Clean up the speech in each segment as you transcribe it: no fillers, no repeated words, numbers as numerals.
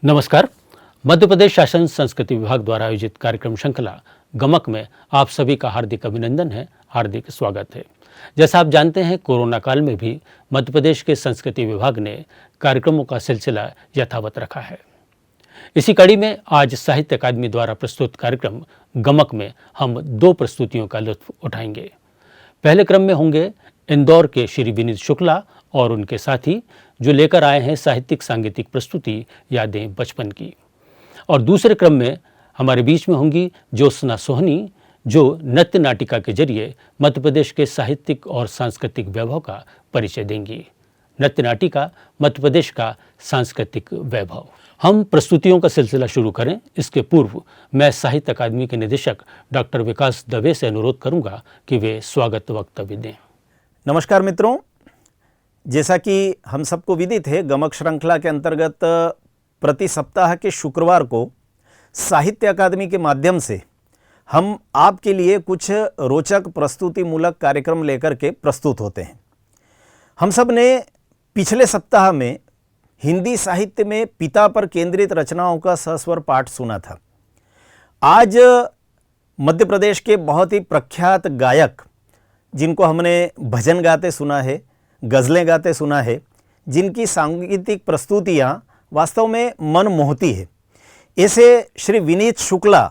नमस्कार। मध्य प्रदेश शासन संस्कृति विभाग द्वारा आयोजित कार्यक्रम श्रृंखला गमक में आप सभी का हार्दिक अभिनंदन है, हार्दिक स्वागत है। जैसा आप जानते हैं, कोरोना काल में भी मध्य प्रदेश के संस्कृति विभाग ने कार्यक्रमों का सिलसिला यथावत रखा है। इसी कड़ी में आज साहित्य अकादमी द्वारा प्रस्तुत कार्यक्रम गमक में हम 2 प्रस्तुतियों का लुत्फ उठाएंगे। पहले क्रम में होंगे इंदौर के श्री विनीत शुक्ला और उनके साथी, जो लेकर आए हैं साहित्यिक सांगीतिक प्रस्तुति यादें बचपन की। और दूसरे क्रम में हमारे बीच में होंगी ज्योत्सना सोहनी, जो नृत्य नाटिका के जरिए मध्य प्रदेश के साहित्यिक और सांस्कृतिक वैभव का परिचय देंगी। नृत्य नाटिका मध्य प्रदेश का सांस्कृतिक वैभव। हम प्रस्तुतियों का सिलसिला शुरू करें, इसके पूर्व मैं साहित्य अकादमी के निदेशक डॉक्टर विकास दवे से अनुरोध करूंगा कि वे स्वागत वक्तव्य दें। नमस्कार मित्रों, जैसा कि हम सबको विदित है, गमक श्रृंखला के अंतर्गत प्रति सप्ताह के शुक्रवार को साहित्य अकादमी के माध्यम से हम आपके लिए कुछ रोचक प्रस्तुतिमूलक कार्यक्रम लेकर के प्रस्तुत होते हैं। हम सब ने पिछले सप्ताह में हिंदी साहित्य में पिता पर केंद्रित रचनाओं का सस्वर पाठ सुना था। आज मध्य प्रदेश के बहुत ही प्रख्यात गायक, जिनको हमने भजन गाते सुना है, गज़लें गाते सुना है, जिनकी सांगीतिक प्रस्तुतियाँ वास्तव में मन मोहती है, ऐसे श्री विनीत शुक्ला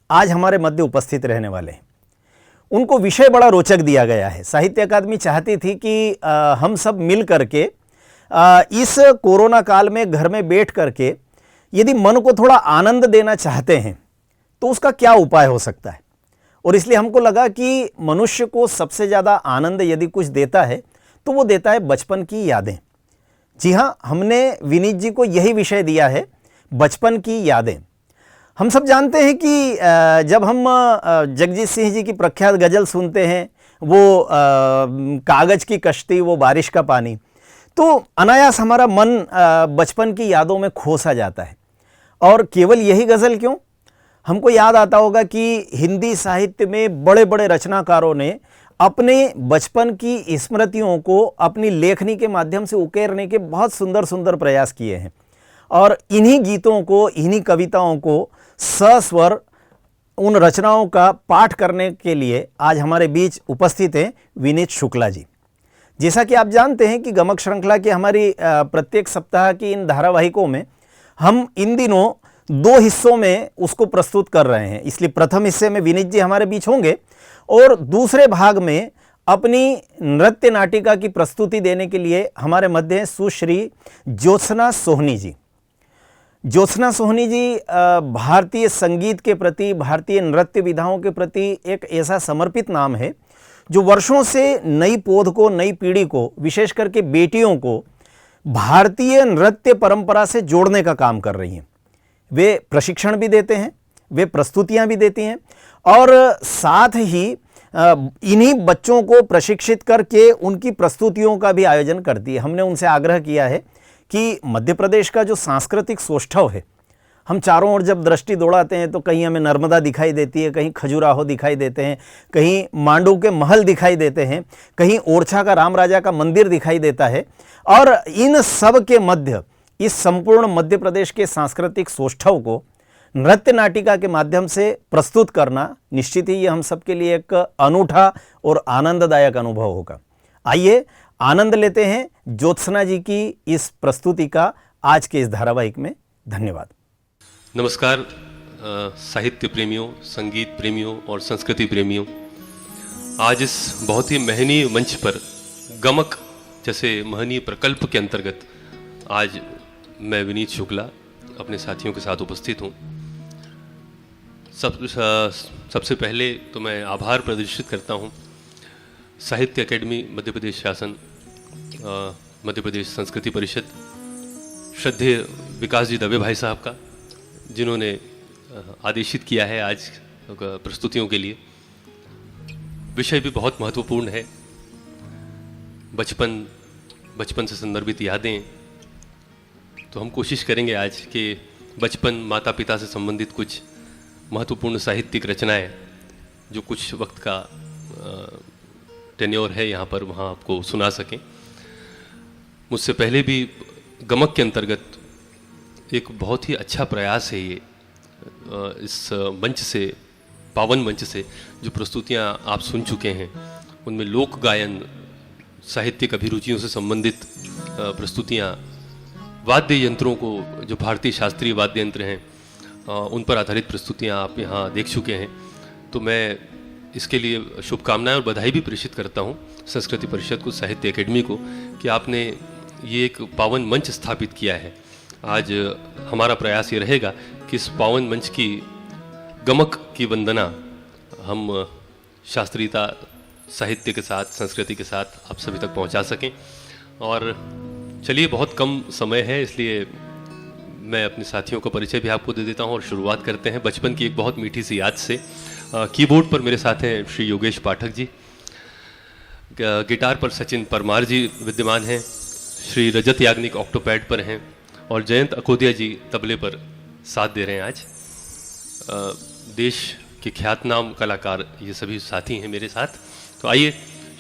आज हमारे मध्य उपस्थित रहने वाले हैं। उनको विषय बड़ा रोचक दिया गया है। साहित्य अकादमी चाहती थी कि हम सब मिल करके इस कोरोना काल में घर में बैठ करके यदि मन को थोड़ा आनंद देना चाहते हैं तो उसका क्या उपाय हो सकता है। और इसलिए हमको लगा कि मनुष्य को सबसे ज़्यादा आनंद यदि कुछ देता है तो वो देता है बचपन की यादें। जी हाँ, हमने विनीत जी को यही विषय दिया है, बचपन की यादें। हम सब जानते हैं कि जब हम जगजीत सिंह जी की प्रख्यात गज़ल सुनते हैं, वो कागज़ की कश्ती वो बारिश का पानी, तो अनायास हमारा मन बचपन की यादों में खो सा जाता है। और केवल यही गज़ल क्यों, हमको याद आता होगा कि हिंदी साहित्य में बड़े बड़े रचनाकारों ने अपने बचपन की स्मृतियों को अपनी लेखनी के माध्यम से उकेरने के बहुत सुंदर सुंदर प्रयास किए हैं। और इन्हीं गीतों को, इन्हीं कविताओं को सस्वर उन रचनाओं का पाठ करने के लिए आज हमारे बीच उपस्थित हैं विनीत शुक्ला जी। जैसा कि आप जानते हैं कि गमक श्रृंखला की हमारी प्रत्येक सप्ताह की इन धारावाहिकों में हम इन दिनों 2 हिस्सों में उसको प्रस्तुत कर रहे हैं। इसलिए प्रथम हिस्से में विनीत जी हमारे बीच होंगे और दूसरे भाग में अपनी नृत्य नाटिका की प्रस्तुति देने के लिए हमारे मध्य हैं सुश्री ज्योत्सना सोहनी जी। ज्योत्सना सोहनी जी भारतीय संगीत के प्रति, भारतीय नृत्य विधाओं के प्रति एक ऐसा समर्पित नाम है जो वर्षों से नई पौध को, नई पीढ़ी को, विशेष करके बेटियों को भारतीय नृत्य परंपरा से जोड़ने का काम कर रही हैं। वे प्रशिक्षण भी देते हैं, वे प्रस्तुतियां भी देती हैं और साथ ही इन्हीं बच्चों को प्रशिक्षित करके उनकी प्रस्तुतियों का भी आयोजन करती है। हमने उनसे आग्रह किया है कि मध्य प्रदेश का जो सांस्कृतिक सौष्ठव है, हम चारों ओर जब दृष्टि दौड़ाते हैं तो कहीं हमें नर्मदा दिखाई देती है, कहीं खजुराहो दिखाई देते हैं, कहीं मांडू के महल दिखाई देते हैं, कहीं ओरछा का राम राजा का मंदिर दिखाई देता है। और इन सब के मध्य इस संपूर्ण मध्य प्रदेश के सांस्कृतिक सौष्ठव को नृत्य नाटिका के माध्यम से प्रस्तुत करना निश्चित ही ये हम सबके लिए एक अनूठा और आनंददायक अनुभव होगा। आइए आनंद लेते हैं ज्योत्सना जी की इस प्रस्तुति का आज के इस धारावाहिक में। धन्यवाद। नमस्कार साहित्य प्रेमियों, संगीत प्रेमियों और संस्कृति प्रेमियों। आज इस बहुत ही महनीय मंच पर गमक जैसे महनीय प्रकल्प के अंतर्गत आज मैं विनीत शुक्ला अपने साथियों के साथ उपस्थित हूँ। सबसे पहले तो मैं आभार प्रदर्शित करता हूँ साहित्य अकेडमी मध्य प्रदेश शासन, मध्य प्रदेश संस्कृति परिषद, श्रद्धेय विकास जी दवे भाई साहब का, जिन्होंने आदेशित किया है आज प्रस्तुतियों के लिए। विषय भी बहुत महत्वपूर्ण है, बचपन से संदर्भित यादें। तो हम कोशिश करेंगे आज कि बचपन, माता पिता से संबंधित कुछ महत्वपूर्ण साहित्यिक रचनाएं जो कुछ वक्त का टेन्योर है यहाँ पर, वहाँ आपको सुना सकें। मुझसे पहले भी गमक के अंतर्गत एक बहुत ही अच्छा प्रयास है ये। इस मंच से, पावन मंच से जो प्रस्तुतियाँ आप सुन चुके हैं उनमें लोक गायन, साहित्यिक अभिरुचियों से संबंधित प्रस्तुतियाँ, वाद्य यंत्रों को, जो भारतीय शास्त्रीय वाद्य यंत्र हैं उन पर आधारित प्रस्तुतियाँ आप यहाँ देख चुके हैं। तो मैं इसके लिए शुभकामनाएं और बधाई भी प्रेषित करता हूँ संस्कृति परिषद को, साहित्य अकेडमी को, कि आपने ये एक पावन मंच स्थापित किया है। आज हमारा प्रयास ये रहेगा कि इस पावन मंच की गमक की वंदना हम शास्त्रीयता, साहित्य के साथ, संस्कृति के साथ आप सभी तक पहुंचा सकें। और चलिए, बहुत कम समय है इसलिए मैं अपने साथियों का परिचय भी आपको दे देता हूं और शुरुआत करते हैं बचपन की एक बहुत मीठी सी याद से। कीबोर्ड पर मेरे साथ हैं श्री योगेश पाठक जी, गिटार पर सचिन परमार जी विद्यमान हैं, श्री रजत याग्निक ऑक्टोपैड पर हैं और जयंत अकोदिया जी तबले पर साथ दे रहे हैं आज। देश के ख्यातनाम कलाकार ये सभी साथी हैं मेरे साथ। तो आइए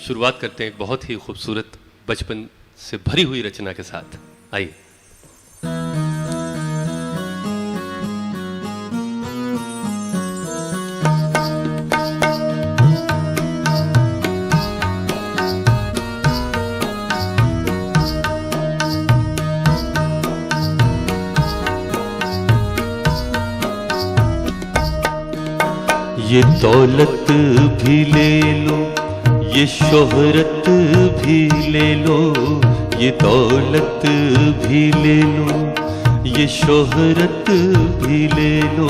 शुरुआत करते हैं एक बहुत ही खूबसूरत बचपन से भरी हुई रचना के साथ। आइए। ये दौलत भी ले लो, ये शोहरत भी ले लो, ये दौलत भी ले लो, ये शोहरत भी ले लो,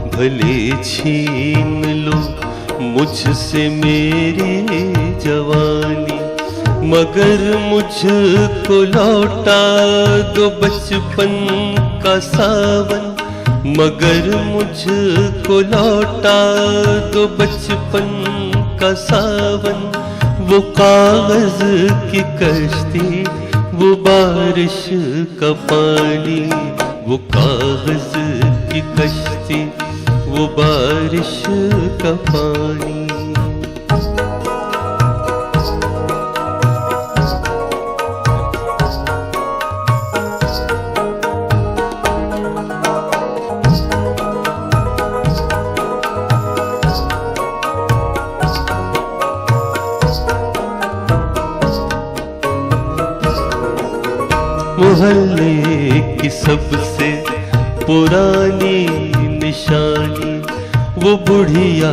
भले छीन लो मुझसे मेरी जवानी, मगर मुझको लौटा दो बचपन का सावन, मगर मुझको लौटा दो बचपन का सावन, वो कागज की कश्ती, वो बारिश का पानी, वो कागज की कश्ती, वो बारिश का पानी। मोहल्ले की सबसे पुरानी निशानी, वो बुढ़िया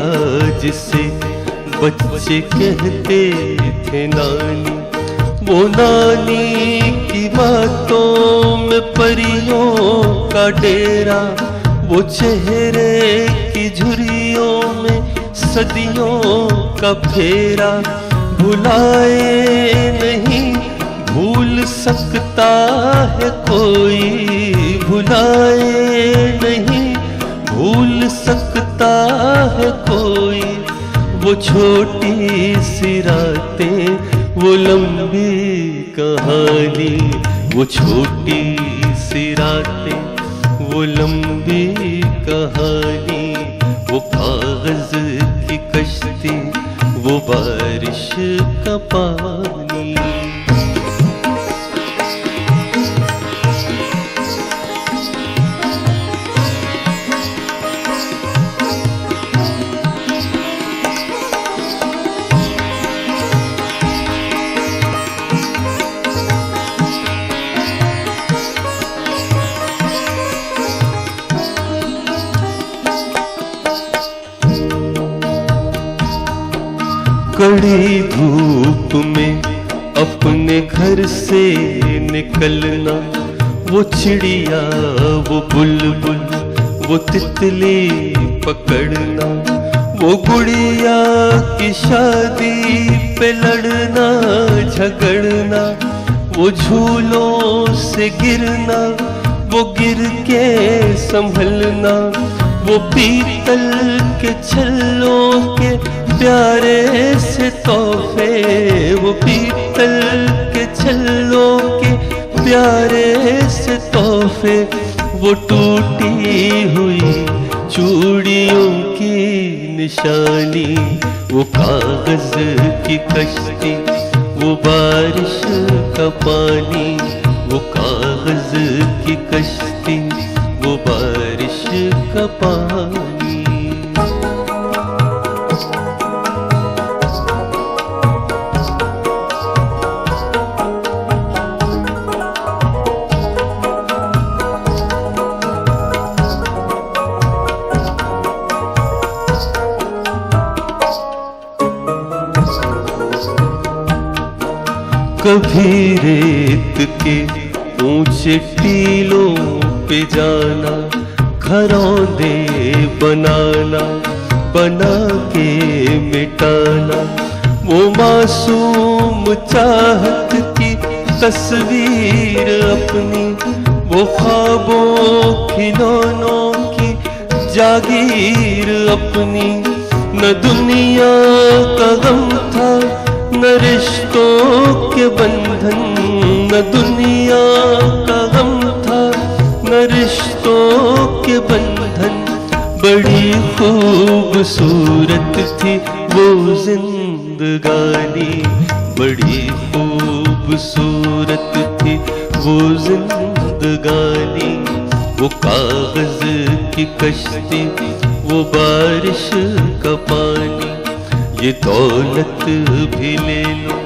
जिसे बच्चे कहते थे नानी, वो नानी की बातों में परियों का डेरा, वो चेहरे की झुर्रियों में सदियों का फेरा, भुलाए नहीं भूल सकता है कोई, भुलाए नहीं भूल सकता है कोई, वो छोटी सी रातें, वो लंबी कहानी, वो छोटी सी रातें, वो लंबी कहानी, वो कागज की कश्ती, वो बारिश का पानी। कड़ी धूप में अपने घर से निकलना, वो चिड़िया, वो बुलबुल, वो तितली पकड़ना, वो गुड़िया की शादी पे लड़ना झगड़ना, वो झूलों से गिरना, वो गिर के संभलना, वो पीतल के छल्लों के प्यारे से तोहफे, वो पीतल के छल्लों के प्यारे से तोहफे, वो टूटी हुई चूड़ियों की निशानी, वो कागज की कश्ती, वो बारिश का पानी, वो कागज की कश्ती, कश्ती वो बारिश का पानी। कभी रेत के ऊंचे टीलों पे जाना, घरौंदे बनाना, बना के मिटाना, वो मासूम चाहत की तस्वीर अपनी, वो ख्वाबों खिलौनों की जागीर अपनी। न दुनिया का गम था न रिश्तों के बंधन, न दुनिया का गम था न रिश्तों के बंधन। बड़ी खूबसूरत थी वो जिंदगानी, बड़ी खूबसूरत थी वो जिंदगानी। वो कागज की कश्ती वो बारिश का पानी। ये दौलत भी ले लो,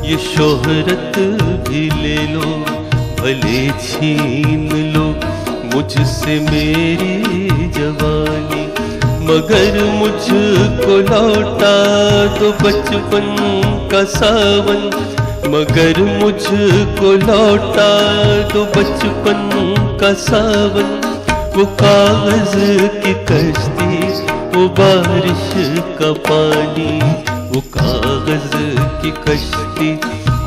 ये शोहरत भी ले लो, भले छीन लो मुझसे मेरी जवानी, मगर मुझको लौटा दो बचपन का सावन, मगर मुझको लौटा दो बचपन का सावन। वो कागज की कश्ती वो बारिश का पानी, वो कागज की कश्ती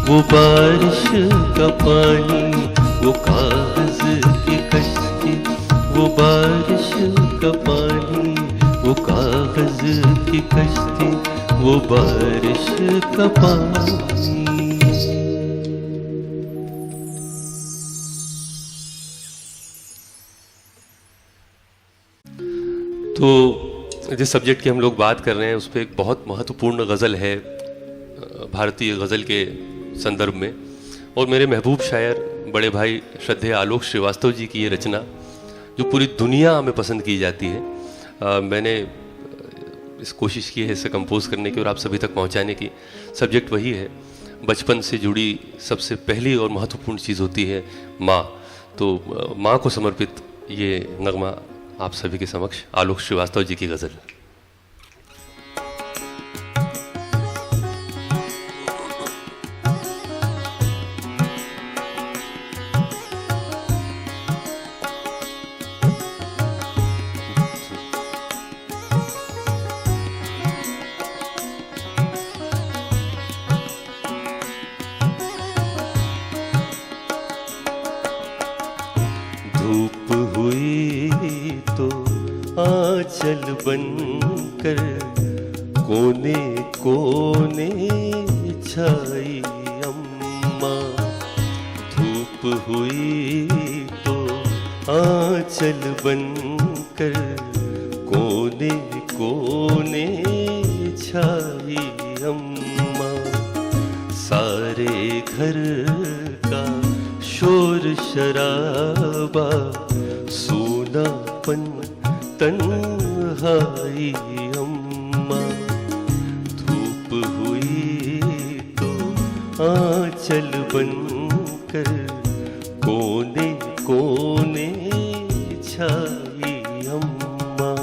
वो बारिश का पानी, वो कागज की कश्ती वो बारिश का पानी, वो कागज की कश्ती वो बारिश का पानी। तो जिस सब्जेक्ट की हम लोग बात कर रहे हैं उस पर एक बहुत महत्वपूर्ण गज़ल है भारतीय गज़ल के संदर्भ में, और मेरे महबूब शायर बड़े भाई श्रद्धेय आलोक श्रीवास्तव जी की ये रचना जो पूरी दुनिया में पसंद की जाती है। मैंने इस कोशिश की है इसे कंपोज करने की और आप सभी तक पहुंचाने की। सब्जेक्ट वही है, बचपन से जुड़ी सबसे पहली और महत्वपूर्ण चीज़ होती है माँ। तो माँ को समर्पित ये नगमा आप सभी के समक्ष आलोक श्रीवास्तव जी की गज़ल। धूप हुई तो आंचल बनकर कोने कोने छाई अम्मा। धूप हुई तो आंचल बनकर कोने कोने छाई अम्मा। सारे घर का शोर शराबा सूनापन तन्हाई अम्मा। धूप हुई तो आंचल बनकर कोने कोने छाई अम्मा।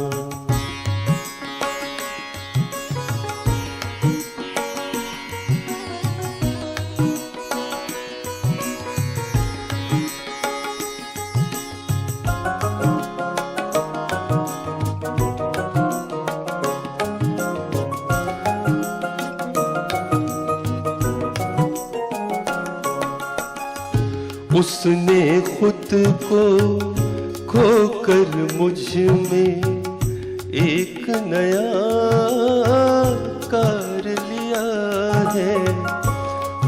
उसने खुद को खोकर मुझ में एक नया कार लिया है।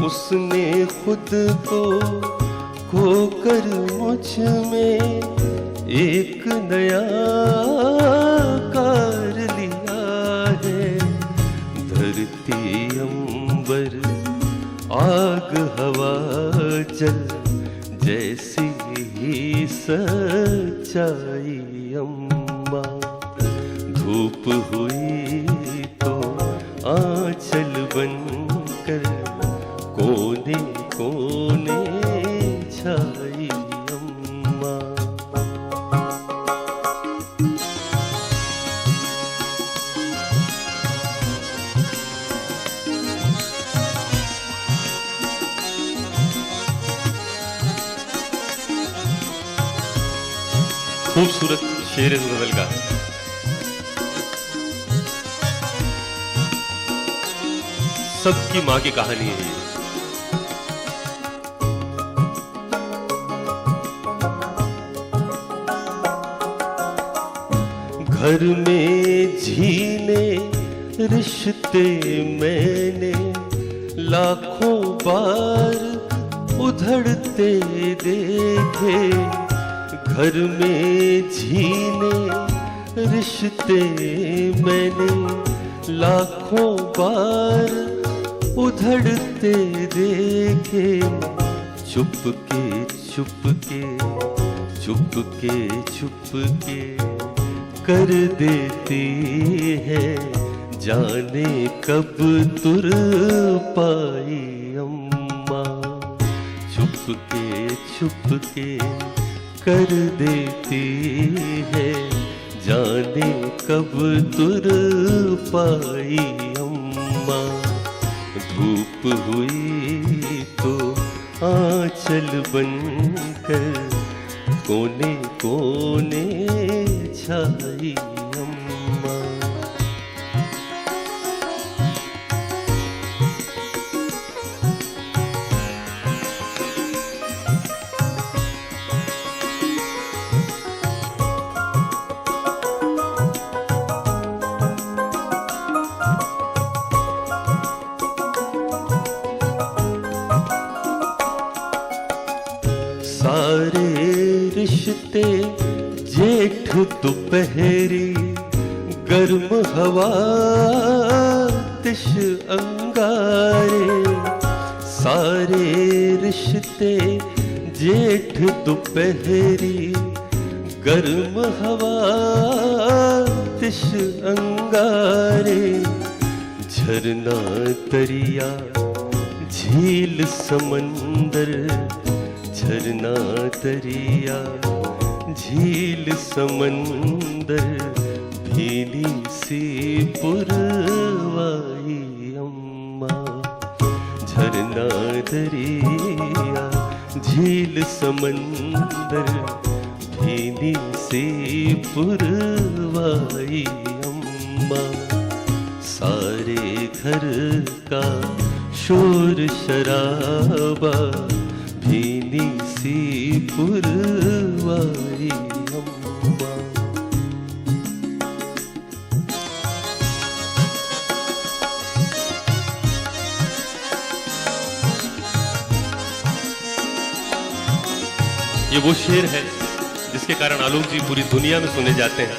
उसने खुद को खोकर मुझ में एक नया कार लिया है। धरती अंबर आग हवा जल जैसी ही सच्चाई अम्मा। धूप हुई तो आंचल बनकर कोने कोने छाई अम्मा। खूबसूरत शेर इस गजल का। सबकी माँ की कहानी है ये। घर में झीले रिश्ते मैंने लाखों बार उधड़ते देखे। घर में झीले रिश्ते मैंने लाखों बार उधड़ते देखे। चुपके चुपके चुपके चुपके कर देती है, जाने कब तुर पाई अम्मा। चुपके चुपके कर देती है, जाने कब तुर पाई अम्मा। धूप हुई तो आंचल बनकर कोने कोने छाई अम्मा। सारे रिश्ते जेठ दोपहरी, गर्म हवा तिश अंगारे। सारे रिश्ते जेठ दोपहरी, गर्म हवा तिश अंगारे। झरना दरिया झील समंदर, झरना दरिया झील समंदर, भीनी सी पुरवाई अम्मा। झरना दरिया झील समंदर, भीनी सी पुरवाई अम्मा। सारे घर का शोर शराबा, भीनी सी पुरवाई अम्मा। ये वो शेर है जिसके कारण आलोक जी पूरी दुनिया में सुने जाते हैं।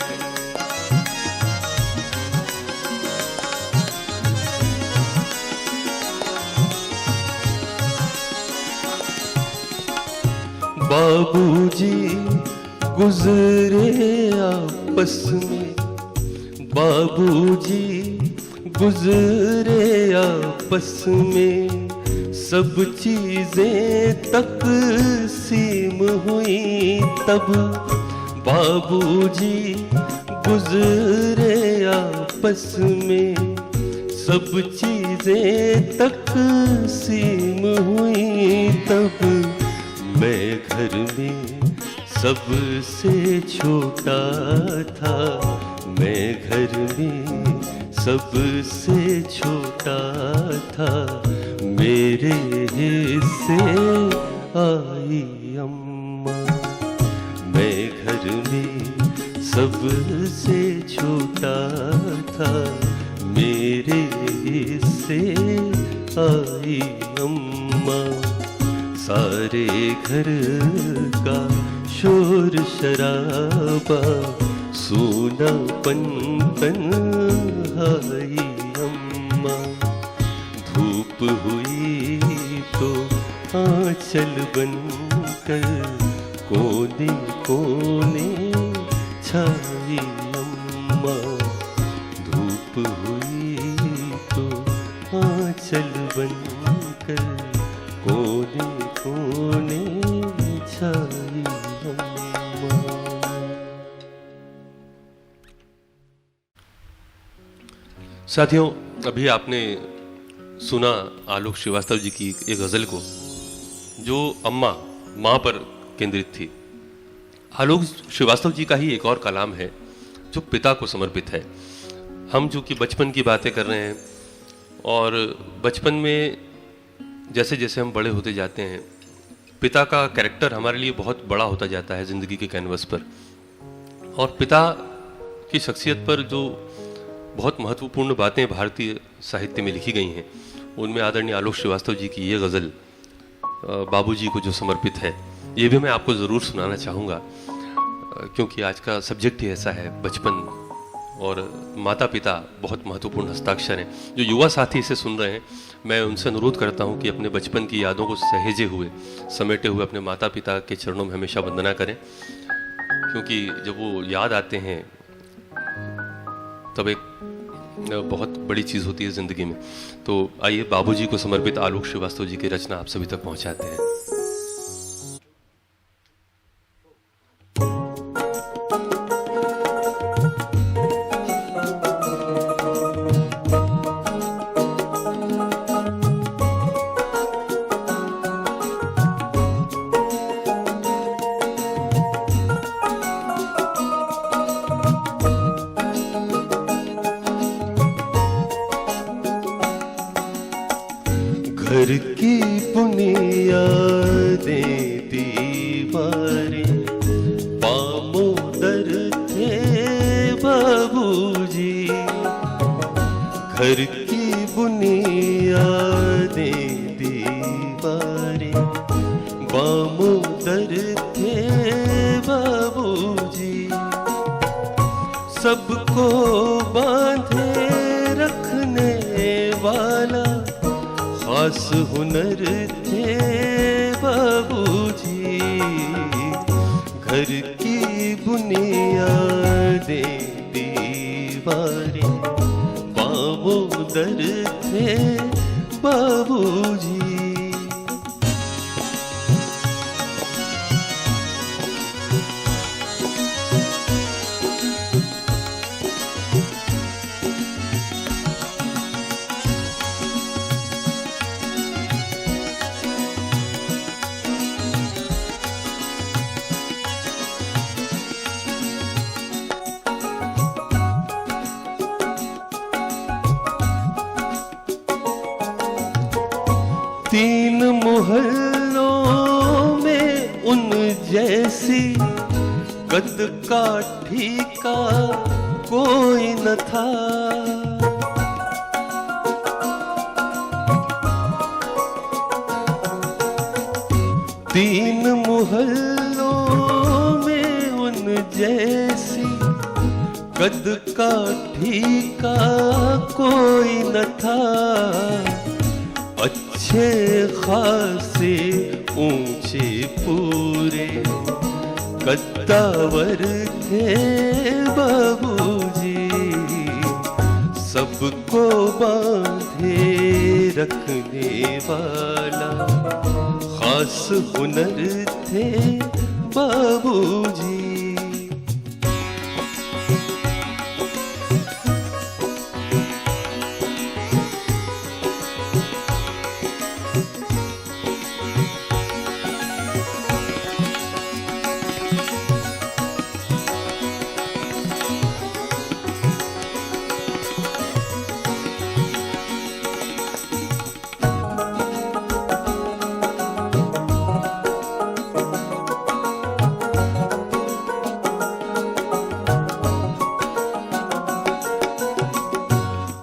बाबूजी गुजरे आपस में, बाबूजी गुजरे आपस में। सब चीजें तकसीम हुई तब, बाबूजी गुजरे आपस में। सब चीजें तकसीम हुई तब, मैं घर में सबसे छोटा था। मैं घर में सबसे छोटा था, मेरे हिस्से आई अम्मा। मैं घर में सबसे छोटा था, मेरे हिस्से आई अम्मा। सारे घर का शोर शराबा, सूनापन तन्हाई अम्मा। धूप हुई तो आंचल बनकर को कोने कोने छाई अम्मा, धूप हुई तो आंचल बनकर कोने कोने छाई अम्मा। साथियों, अभी आपने सुना आलोक श्रीवास्तव जी की एक गज़ल को जो अम्मा माँ पर केंद्रित थी। आलोक श्रीवास्तव जी का ही एक और कलाम है जो पिता को समर्पित है। हम जो कि बचपन की बातें कर रहे हैं और बचपन में जैसे जैसे हम बड़े होते जाते हैं, पिता का कैरेक्टर हमारे लिए बहुत बड़ा होता जाता है ज़िंदगी के कैनवस पर। और पिता की शख्सियत पर जो बहुत महत्वपूर्ण बातें भारतीय साहित्य में लिखी गई हैं, उनमें आदरणीय आलोक श्रीवास्तव जी की ये गज़ल बाबूजी को जो समर्पित है, ये भी मैं आपको ज़रूर सुनाना चाहूँगा, क्योंकि आज का सब्जेक्ट ही ऐसा है, बचपन और माता पिता बहुत महत्वपूर्ण हस्ताक्षर हैं। जो युवा साथी इसे सुन रहे हैं, मैं उनसे अनुरोध करता हूँ कि अपने बचपन की यादों को सहेजे हुए, समेटे हुए अपने माता पिता के चरणों में हमेशा वंदना करें, क्योंकि जब वो याद आते हैं तब एक बहुत बड़ी चीज़ होती है ज़िंदगी में। तो आइए बाबूजी को समर्पित आलोक श्रीवास्तव जी की रचना आप सभी तक पहुंचाते हैं। घर की बुनियादें दीवारें पामोदर थे बाबूजी। घर की बुनियादें दीवारें पामोदर थे बाबूजी। सबको बांधे रखने वाला खास हुनर थे बाबूजी। घर की बुनियादें दीवारें पामोदर थे बाबूजी। तीन मोहल्लों में उन जैसी कद काठी का कोई न था। तीन मोहल्लों में उन जैसी कद काठी का कोई न था। अच्छे खासे ऊंचे पूरे कद्दावर थे बाबूजी। सबको बांधे रखने वाला खास हुनर थे बाबूजी।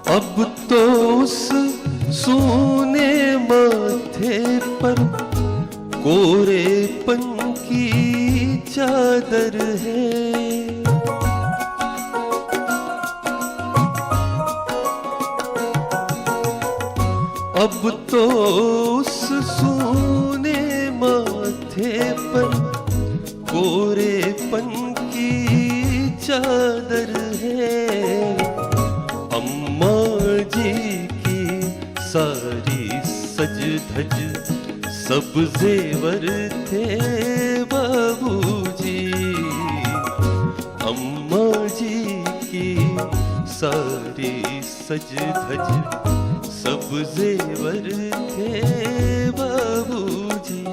अब तो उस सोने माथे पर कोरेपन की चादर है। अब तो उस सोने माथे पर चादर है, अम्मा जी की सारी सज धज सब जेवर थे बाबूजी। अम्मा जी की सारी सज धज सब जेवर थे बाबूजी।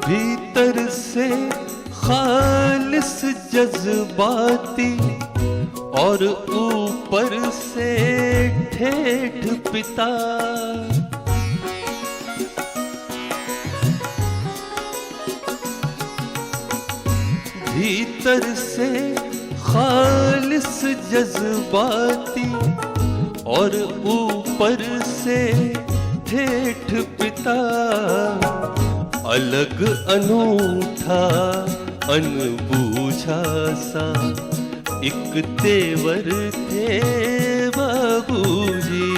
भीतर से खालिस जज्बाती और ऊपर से ठेठ पिता। भीतर से खालिस जज्बाती और ऊपर से ठेठ पिता। अलग अनूठा अनबूझा सा एक तेवर थे बाबूजी।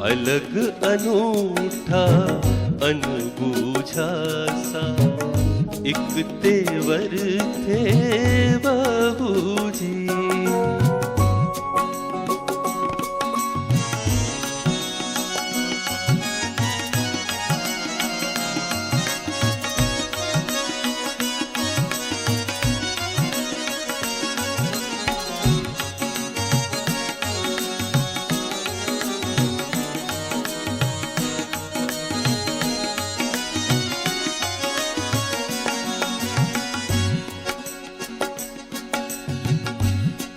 अलग अनूठा अनबूझा सा एक तेवर थे बाबूजी।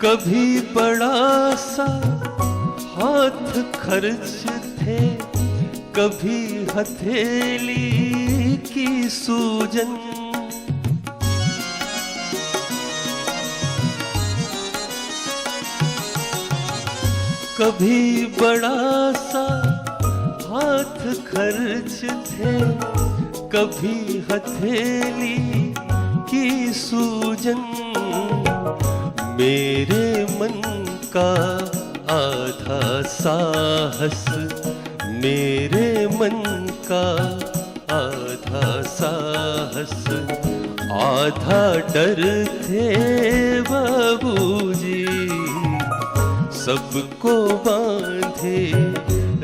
कभी बड़ा सा हाथ खर्च थे, कभी हथेली की सूजन। कभी बड़ा सा हाथ खर्च थे, कभी हथेली की सूजन। मेरे मन का आधा साहस, मेरे मन का आधा साहस, आधा डर थे बाबूजी। सबको बांधे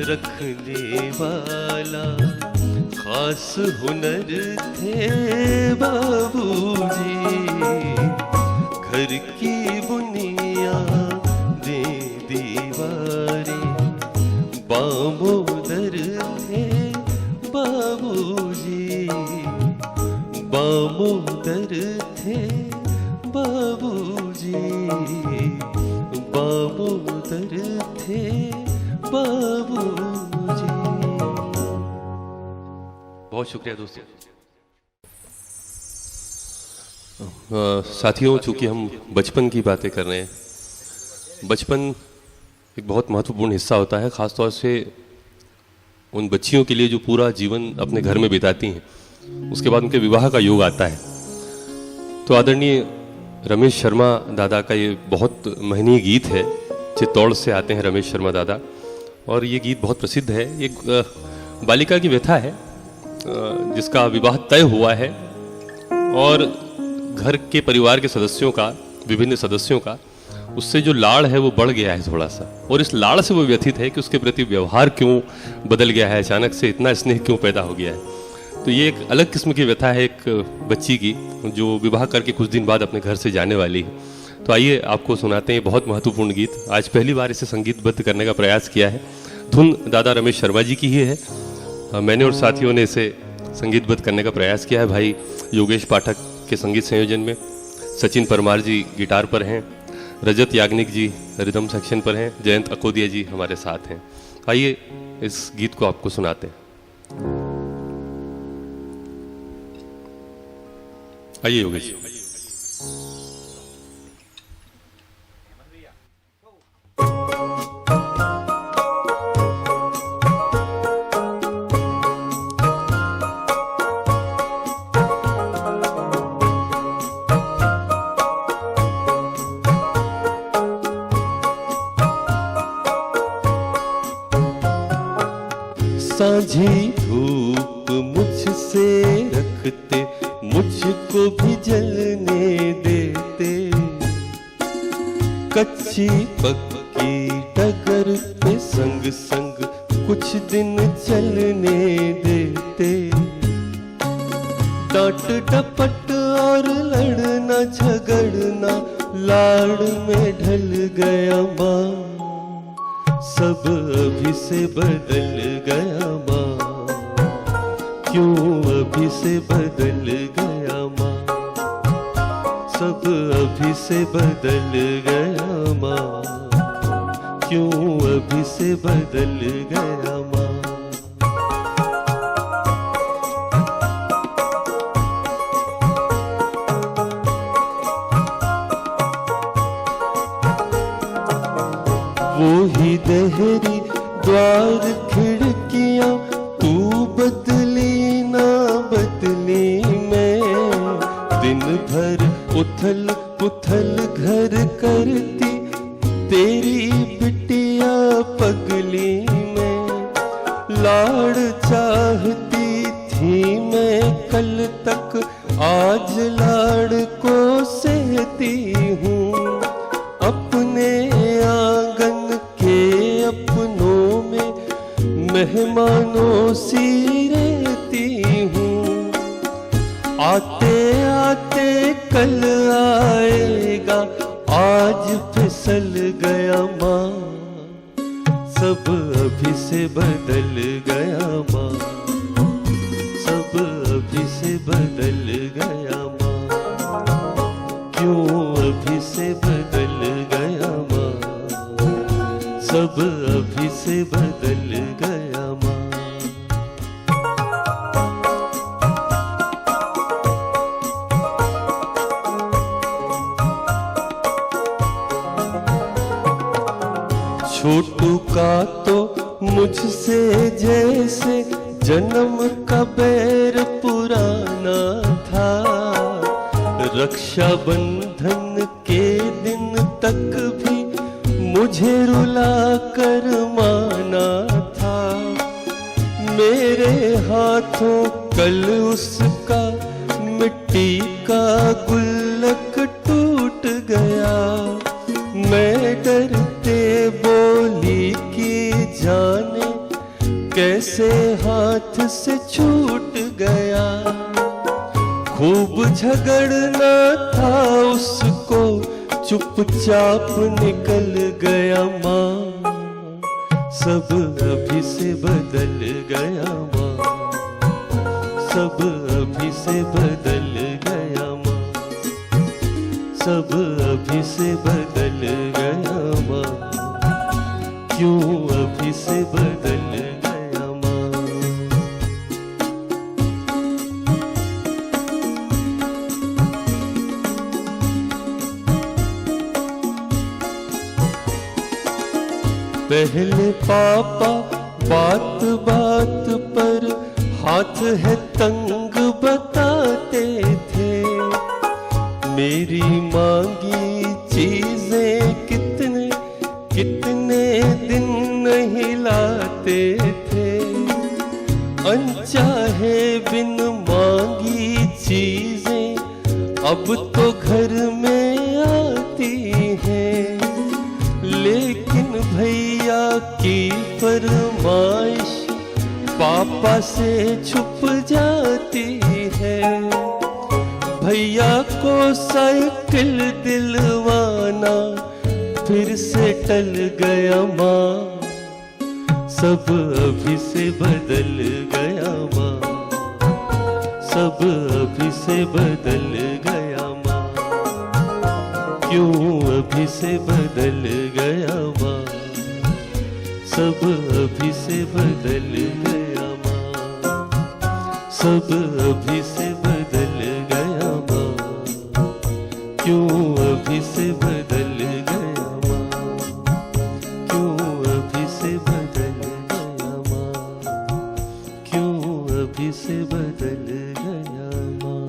रखने वाला खास हुनर थे बाबूजी। घर की बुनियादें दीवारें बामोदर थे बाबूजी। बामोदर थे बाबूजी। बामोदर थे बाबूजी। बहुत शुक्रिया दोस्तों। साथियों, चूंकि हम बचपन की बातें कर रहे हैं, बचपन एक बहुत महत्वपूर्ण हिस्सा होता है, ख़ासतौर से उन बच्चियों के लिए जो पूरा जीवन अपने घर में बिताती हैं। उसके बाद उनके विवाह का योग आता है। तो आदरणीय रमेश शर्मा दादा का ये बहुत महनीय गीत है। चित्तौड़ से आते हैं रमेश शर्मा दादा, और ये गीत बहुत प्रसिद्ध है। एक बालिका की व्यथा है जिसका विवाह तय हुआ है, और घर के परिवार के सदस्यों का, विभिन्न सदस्यों का, उससे जो लाड़ है वो बढ़ गया है थोड़ा सा, और इस लाड़ से वो व्यथित है कि उसके प्रति व्यवहार क्यों बदल गया है, अचानक से इतना स्नेह क्यों पैदा हो गया है। तो ये एक अलग किस्म की व्यथा है एक बच्ची की जो विवाह करके कुछ दिन बाद अपने घर से जाने वाली है। तो आइए आपको सुनाते हैं बहुत महत्वपूर्ण गीत। आज पहली बार इसे संगीतबद्ध करने का प्रयास किया है। धुन दादा रमेश शर्मा जी की ही है। मैंने और साथियों ने इसे संगीतबद्ध करने का प्रयास किया है। भाई योगेश पाठक के संगीत संयोजन में, सचिन परमार जी गिटार पर हैं, रजत याग्निक जी रिदम सेक्शन पर हैं, जयंत अकोदिया जी हमारे साथ हैं। आइए इस गीत को आपको सुनाते हैं। आइए योगेश जी। माझी धूप मुझसे रखते, मुझको भी जलने देते। कच्ची पक्की डगर पे संग संग कुछ दिन चलने देते। डांट डपट और लड़ना झगड़ना लाड़ में ढल गया माँ, सब अभी से बदल गया माँ। क्यों अभी से बदल गया माँ, सब अभी से बदल गया माँ। क्यों अभी से बदल गया माँ। वो ही देहरी द्वार खिड़कियां, तू बदली ना बदली मैं। दिन भर उथल पुथल घर करती, तेरी बिटिया पगली में। लाड़ चाहती थी मैं कल तक, आज लाड़ को सहती हूँ। अपने आंगन के अपनों में मेहमानों सी रहती हूँ। आते आते कल आएगा, आज फिसल गया माँ। सब अभी से बदल गया माँ, सब अभी से बदल गया माँ। क्यों अभी से बदल गया माँ, सब अभी से बदल गया माँ। छोटू का तो मुझसे जैसे जन्म का बैर पुराना था। रक्षाबंधन के दिन तक भी मुझे रुला कर माना था। मेरे हाथों कल उसका मिट्टी का गुल्लक टूट गया। मैं डरते बोली कि जाने कैसे हाथ से छूट गया। खूब झगड़ना था उसको, चुपचाप निकल गया माँ। सब अभी से बदल गया माँ, सब अभी से बदल गया माँ। सब अभी से बदल गया माँ। क्यों अभी से बदल गया माँ। पहले पापा बात बात पर हाथ है तंग बताते थे। मेरी मांगी चीजें कितने कितने दिन नहीं लाते थे। अनचाहे बिन मांगी चीजें अब तो घर में आती हैं। लेकिन भैया की फरमाइश पापा से छुप जाती है। भैया को साइकिल दिलवाना फिर से टल गया माँ। सब अभी से बदल गया माँ, सब अभी से बदल गया माँ। क्यों अभी से बदल गया माँ, सब अभी से बदल गया माँ। सब अभी से बदल गया माँ। क्यों अभी से बदल गया माँ। क्यों अभी से बदल गया माँ। क्यों अभी से बदल गया माँ।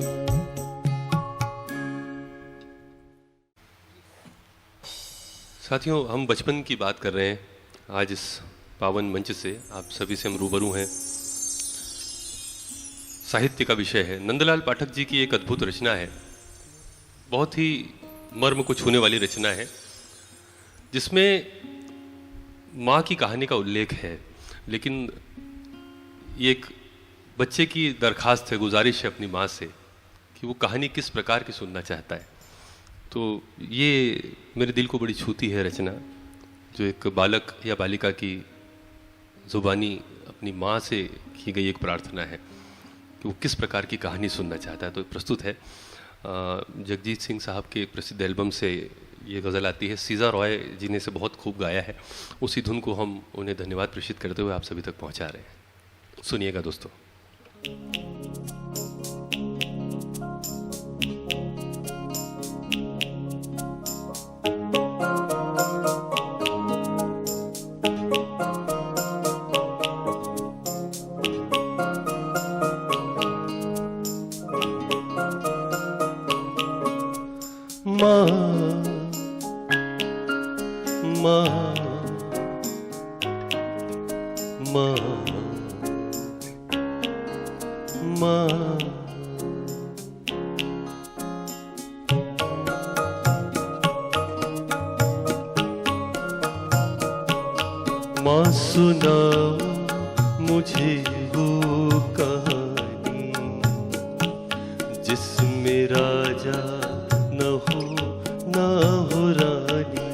साथियों, हम बचपन की बात कर रहे हैं। आज इस पावन मंच से आप सभी से हम रूबरू हैं। साहित्य का विषय है। नंदलाल पाठक जी की एक अद्भुत रचना है, बहुत ही मर्म को छूने वाली रचना है, जिसमें माँ की कहानी का उल्लेख है, लेकिन ये एक बच्चे की दरखास्त है, गुजारिश है अपनी माँ से कि वो कहानी किस प्रकार की सुनना चाहता है। तो ये मेरे दिल को बड़ी छूती है रचना, जो एक बालक या बालिका की ज़ुबानी अपनी माँ से की गई एक प्रार्थना है कि वो किस प्रकार की कहानी सुनना चाहता है। तो प्रस्तुत है जगजीत सिंह साहब के एक प्रसिद्ध एल्बम से ये गज़ल आती है। सीजा रॉय जी ने इसे बहुत खूब गाया है। उसी धुन को हम उन्हें धन्यवाद प्रेषित करते हुए आप सभी तक पहुंचा रहे हैं। सुनिएगा दोस्तों। माँ सुनाओ मुझे वो कहानी जिसमें राजा न हो रानी।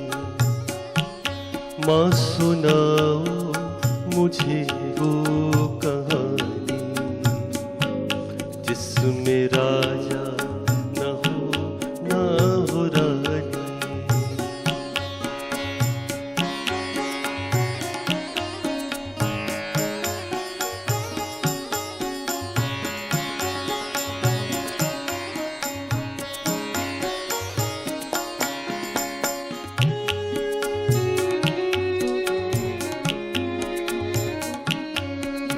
माँ सुनाओ मुझे वो कहानी जिसमें राजा न हो रानी।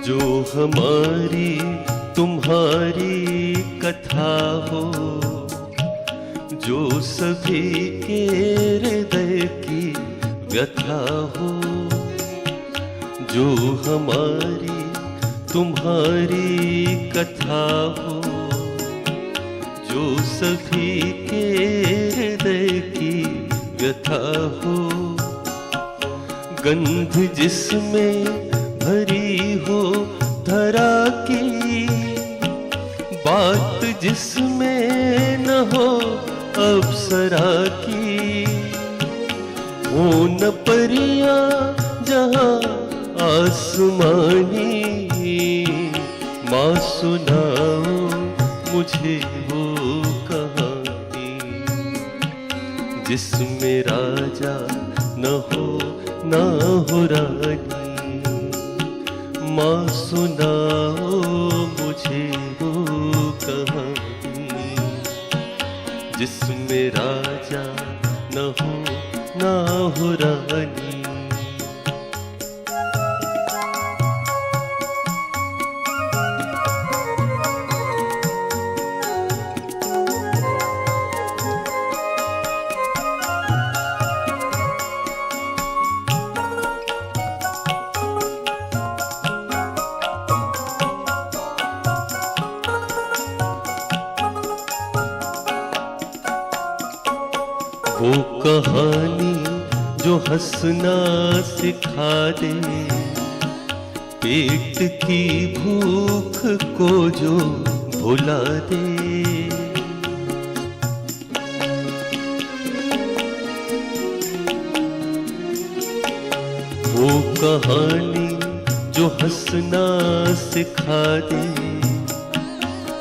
जो हमारी तुम्हारी कथा हो, जो सभी के हृदय की व्यथा हो, जो हमारी तुम्हारी कथा हो, जो सभी के हृदय की व्यथा हो। गंध जिसमें भरी हो धरा की, बात जिसमें न हो अप्सरा की। हो न परियां जहां आसमानी, माँ सुनाओ मुझे वो कहानी जिसमें राजा न हो रानी। माँ सुनाओ मुझे वो कहानी जिसमें राजा न हो रानी। वो कहानी जो हंसना सिखा दे, पेट की भूख को जो भुला दे। वो कहानी जो हंसना सिखा दे,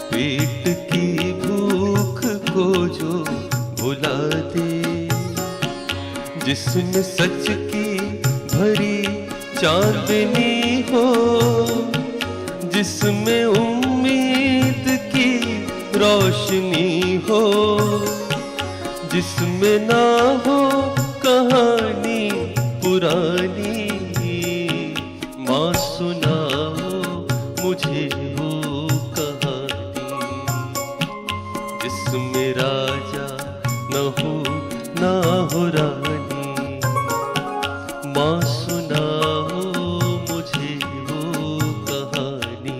पेट की भूख को जो भुला दे। जिसमें सच की भरी चांदनी हो, जिसमें उम्मीद की रोशनी हो, जिसमें ना हो कहानी पुरानी। माँ सुनाओ मुझे वो कहानी जिसमें राजा न हो रानी। माँ सुनाओ मुझे वो कहानी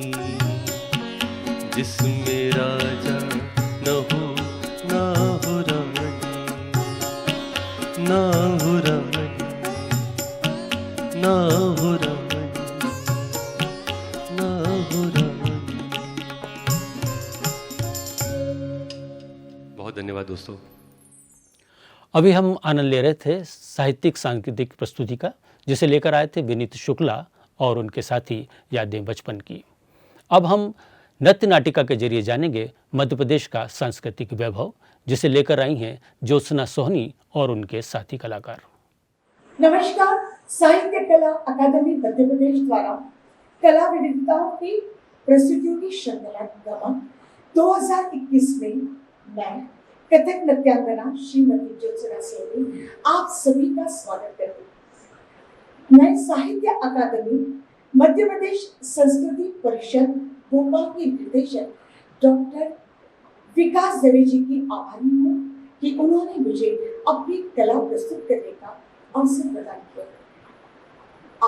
ना हो रानी, ना हो रानी, ना हो रानी। बहुत धन्यवाद दोस्तों। अभी हम आनंद ले रहे थे साहित्यिक सांस्कृतिक प्रस्तुति का, जिसे लेकर आए थे विनीत शुक्ला और उनके साथी यादें बचपन की। अब हम नृत्य नाटिका के जरिए जानेंगे मध्य प्रदेश का सांस्कृतिक वैभव, जिसे लेकर आई हैं ज्योत्सना सोहनी और उनके साथी कलाकार। नमस्कार। साहित्य कला अकादमी मध्य प्रदेश द्वारा कला विविधताओं की प्रस्तुतियों की श्रृंखला गमक 2021 में मैं कथक नृत्यांगना श्रीमती ज्योत्सना सोहनी आप सभी का स्वागत करती हूँ। मैं साहित्य अकादमी मध्य प्रदेश संस्कृति परिषद भोपाल की निर्देशक डॉक्टर विकास दवे जी की आभारी हूँ कि उन्होंने मुझे अपनी कला प्रस्तुत करने का अवसर प्रदान किया।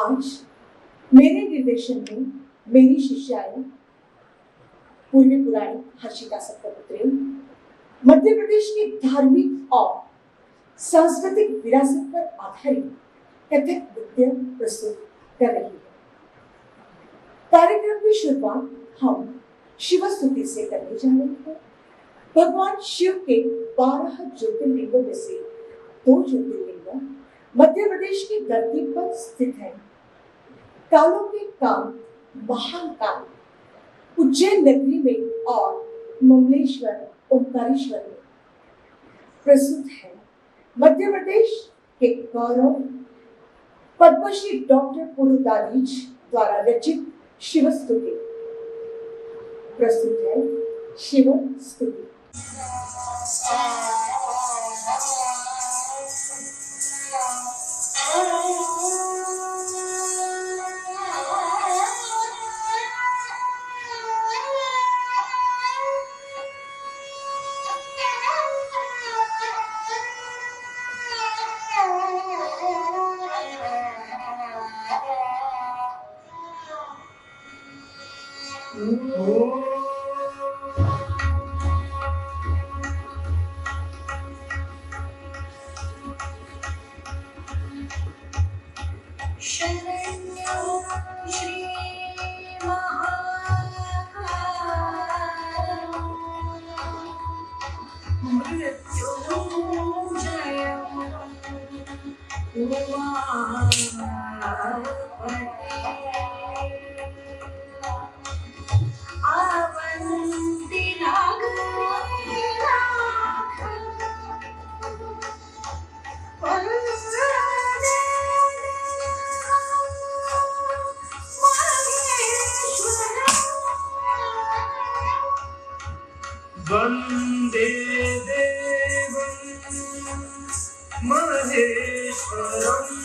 आज मेरे निर्देशन में मेरी शिष्याएं पूर्वी पुराणी हर्षिता सप्तपुत्री मध्य प्रदेश की धार्मिक और सांस्कृतिक विरासत पर आधारित कथक नृत्य प्रस्तुत कर रही है। कार्यक्रम की शुरुआत हम शिव स्तुति से करने जा रहे हैं। भगवान शिव के 12 ज्योतिर्लिंगों में से 2 ज्योतिर्लिंग मध्य प्रदेश की धरती पर स्थित है। कालों के काल महाकाल उज्जैन नगरी में और ममलेश्वर ओंकारेश्वर में प्रस्तुत है। मध्य प्रदेश के गौरव पद्मश्री डॉक्टर पुरुदारीज द्वारा रचित शिव स्तुति प्रस्तुत है। शिव स्तुति। वन्दे देवं महेश्वरम्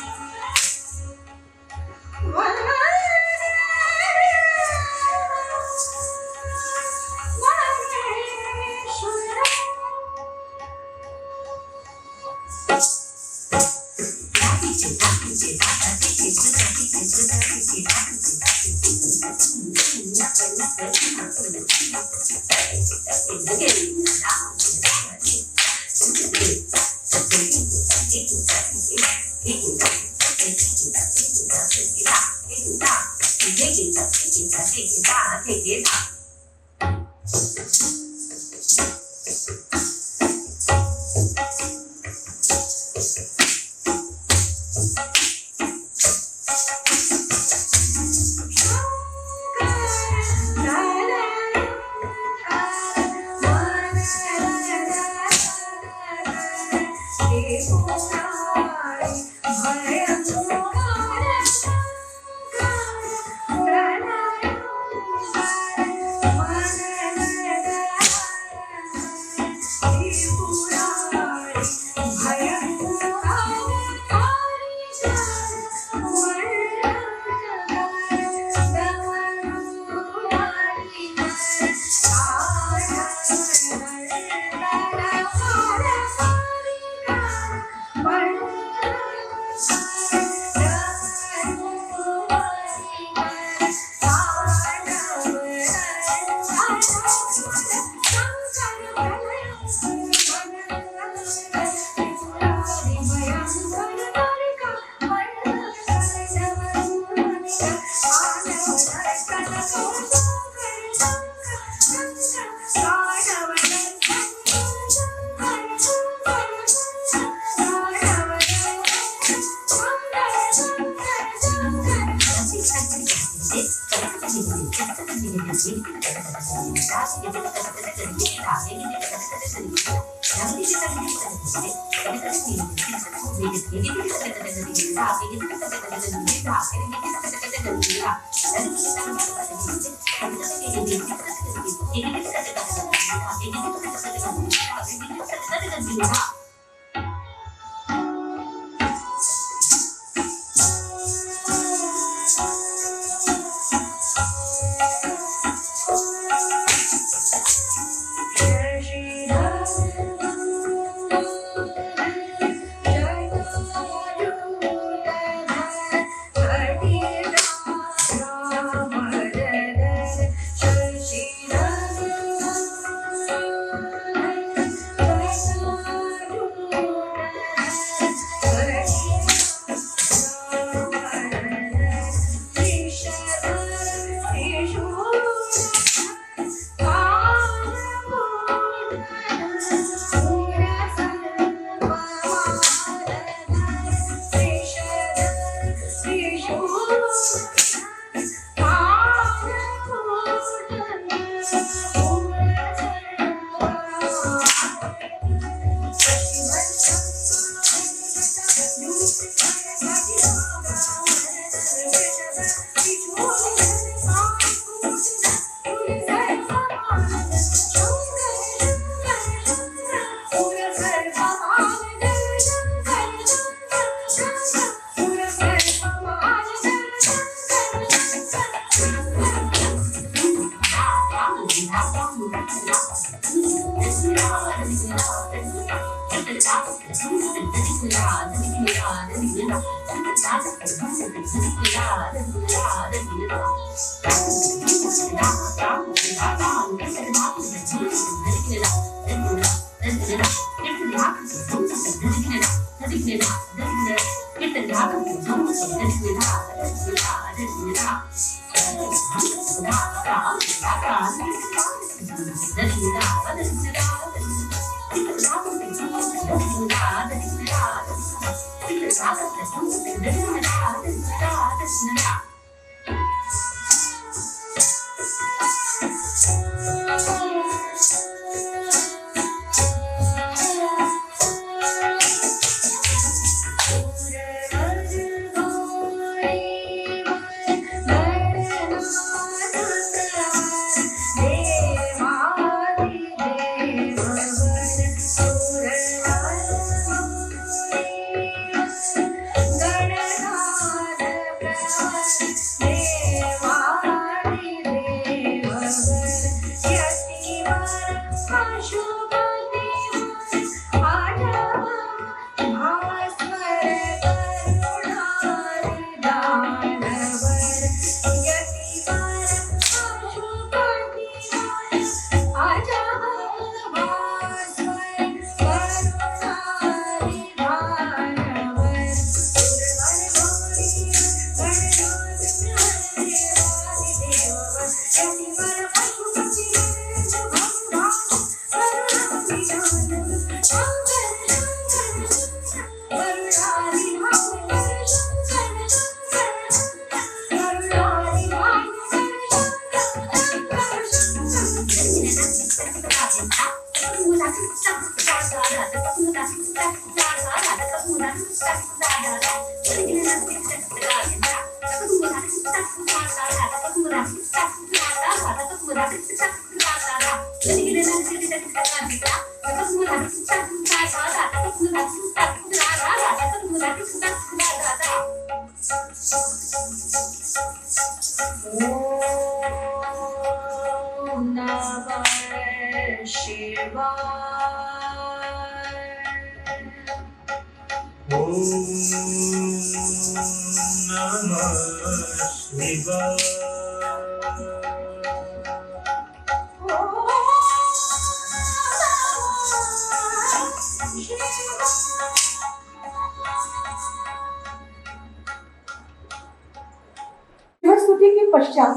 स्तुति के पश्चात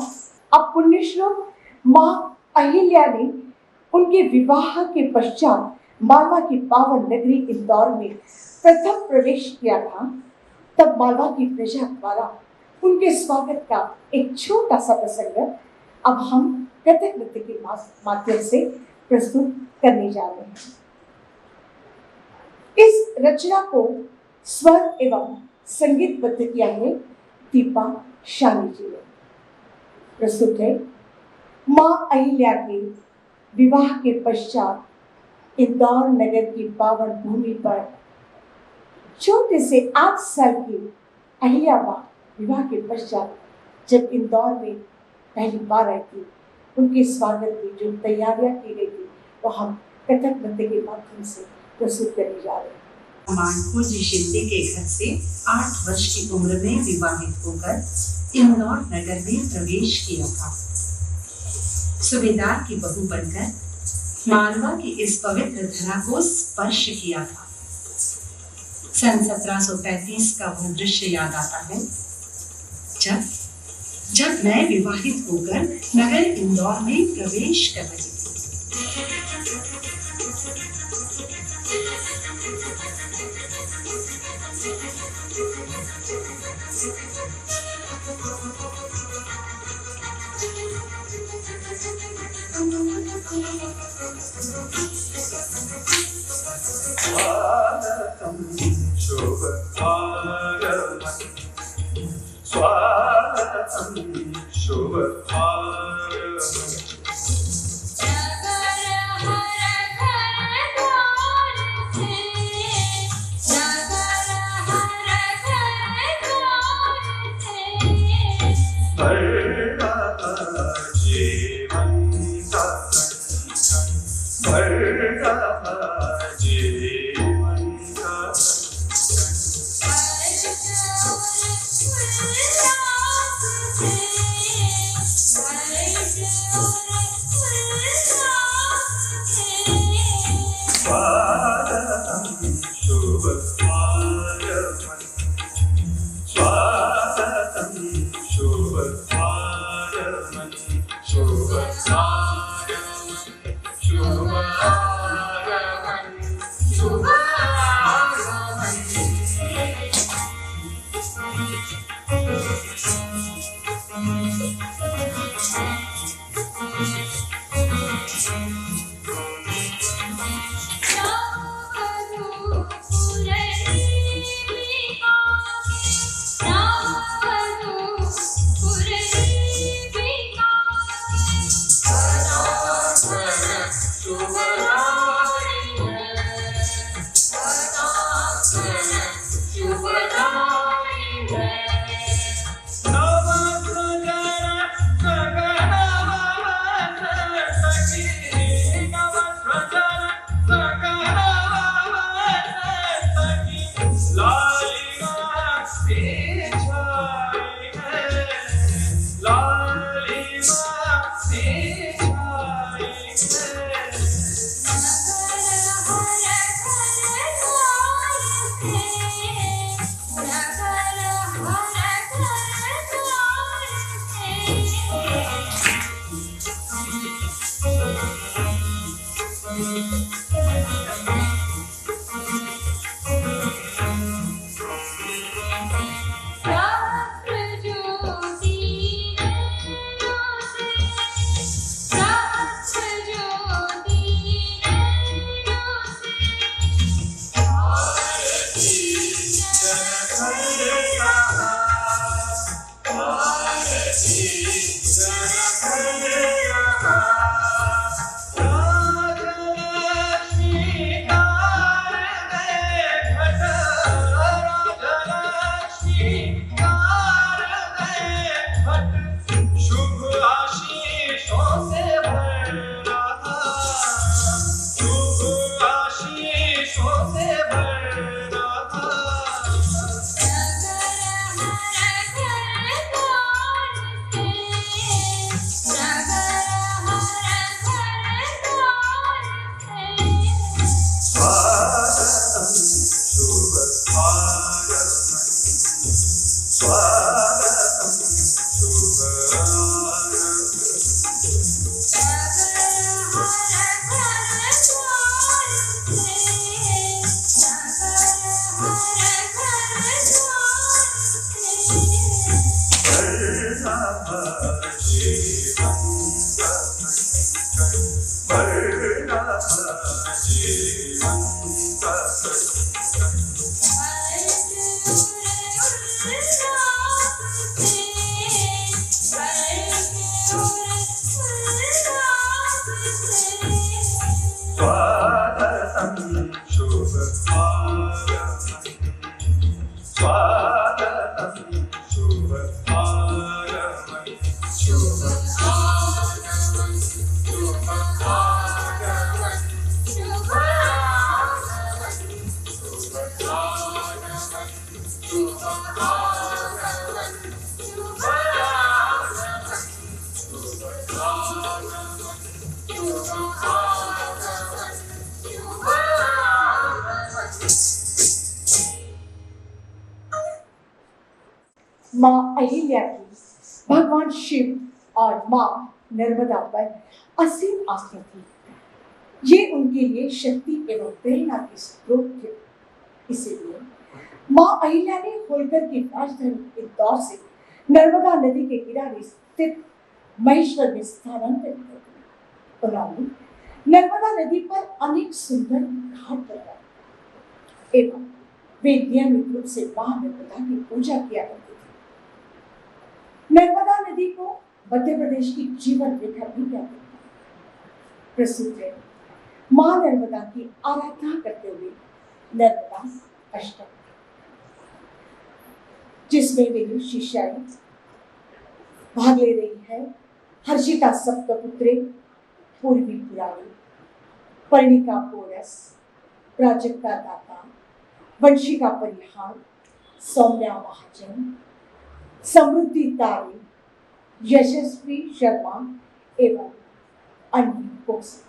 अब पुण्यश्लोक मां अहिल्या ने उनके विवाह के पश्चात मालवा की पावन नगरी इंदौर में प्रथम प्रवेश किया था। तब मालवा की प्रजा द्वारा उनके स्वागत का एक छोटा सा प्रसंग अब हम कथक नृत्य के माध्यम से प्रस्तुत करने जा रहे हैं। इस रचना को स्वर एवं संगीतबद्ध किया है दीपा शानी जी ने। प्रस्तुत है मां अहिल्या के विवाह के पश्चात इंदौर नगर की पावन भूमि पर छोटे से 8 साल की अहिल्या मां विवाह के पश्चात जब इंदौर में पहली बार आई थी, उनके स्वागत की जो तैयारियां की गई थी वो हम कथक नृत्य के माध्यम से प्रस्तुत करने जा रहे हैं। मानपुर जी शिंदे के घर से 8 वर्ष की उम्र में विवाहित होकर इंदौर नगर में प्रवेश किया था। सूबेदार की बहू बनकर मालवा की इस पवित्र धरा को स्पर्श किया था। सन 1735 का वह दृश्य याद आता है जब मैं विवाहित होकर नगर इंदौर में प्रवेश कर रही थी। स्वागतम शुभ आगमन, स्वागतम शुभ आगमन। स्वागतम् शुभकार्यमणि माँ अहिल्या की भगवान शिव और माँ नर्मदा पर असीम आस्था थी। ये उनके लिए शक्ति एवं प्रेरणा के स्रोत थे। इसीलिए माँ अहिल्या ने होलकर की राजधानी इंदौर से नर्मदा नदी के किनारे स्थित महेश्वर में स्थानांतरित कर दिया। उन्होंने नर्मदा नदी पर अनेक सुंदर घाट बनाए एवं वे नियमित रूप से माँ नर्मदा की पूजा किया करते थे। नर्मदा नदी को मध्य प्रदेश की जीवन रेखा भी कहते हैं। प्रसिद्ध है मां नर्मदा की आराधना करते हुए नर्मदा अष्टक, जिसमें मेरी शिष्याएं भाग ले रही है। हर्षिता सप्तपुत्रे, पूर्वी पुराणी, पर्णिका पोरस, प्राजक्ता दाता, वंशिका परिहार, सौम्या महाजन, समृद्धि तारे, यशस्वी शर्मा एवं अन्वी कोसी।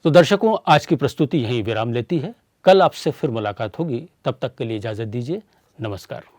तो दर्शकों, आज की प्रस्तुति यहीं विराम लेती है। कल आपसे फिर मुलाकात होगी। तब तक के लिए इजाजत दीजिए। नमस्कार।